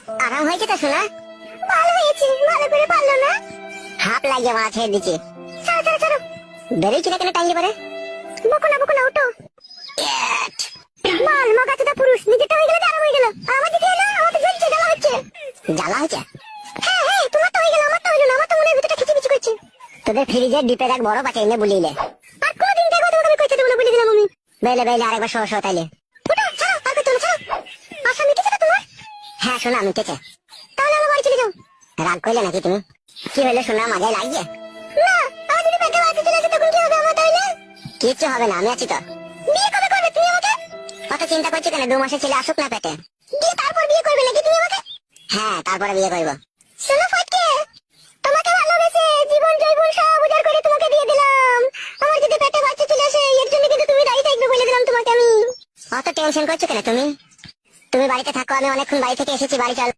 আরাম হয়েছে তো শোনা? ভালো হয়েছে, ভালো করে পারলো না? হাফ লাগিয়ে মারা ছেড়ে দিচ্ছে। ছাড়ো ছাড়ো ছাড়ো, বেরিয়েছি না কেন টাইম পরে? বকো না উঠো। মাল মগাচোদা পুরুষ, নিজেটা হয়ে গেলে আরাম হয়ে গেল, আমার দিকে এলো, আমার তো জ্বলছে, জ্বালা হচ্ছে। জ্বালা হচ্ছে? হ্যাঁ হ্যাঁ, তোমার তো হয়ে গেল, আমার তো হইলো না, আমার তো মনে হয় ভিতরটা খিচিমিচি করছে। তোদের ফ্রিজের ডিপের এক বড় পাচে এনে বুলিলে। আর কোনদিন দেখো তোমাকে আমি কইতে দেব না, বলে দিলাম আমি। বেলে বেলে আরেকবার শো তাইলে। ওটা ছাড়ো, আর কইতে না, ছাড়ো। আশা মিটেছে না তোমার? হ্যাঁ শোনা মিটেছে। তাহলে আমার বাড়ি চলে যাও। রাগ করলে নাকি তুমি? কি হইলো শোনা, মাথায় লাগিয়ে? না, আমার যদি পেটে বাচ্চা চলে আসে তখন কি হবে আমার তাহলে? কিচ্ছু হবে না, আমি আছি তো। বিয়ে কবে করবে তুমি আমাকে? কত চিন্তা করছো কেন, 2 মাসের ছেলে আসুক না পেটে। দিয়ে তারপর বিয়ে করবে নাকি তুমি আমাকে? হ্যাঁ, তারপরে বিয়ে করবো। শোনো ফটকে, তোমাকে ভালোবেসে জীবন জৈবন সব উজাড় করে তোমাকে দিয়ে দিলাম। আমার যদি পেটে বাচ্চা চলে আসে এর জন্য কিন্তু তুমি দায়ী থাকবে বলে দিলাম তোমাকে আমি। অত টেনশন করছো কেন তুমি? তুমি বাড়িতে থাকো, আমি অনেকক্ষণ বাড়ি থেকে এসেছি, বাড়ি চল।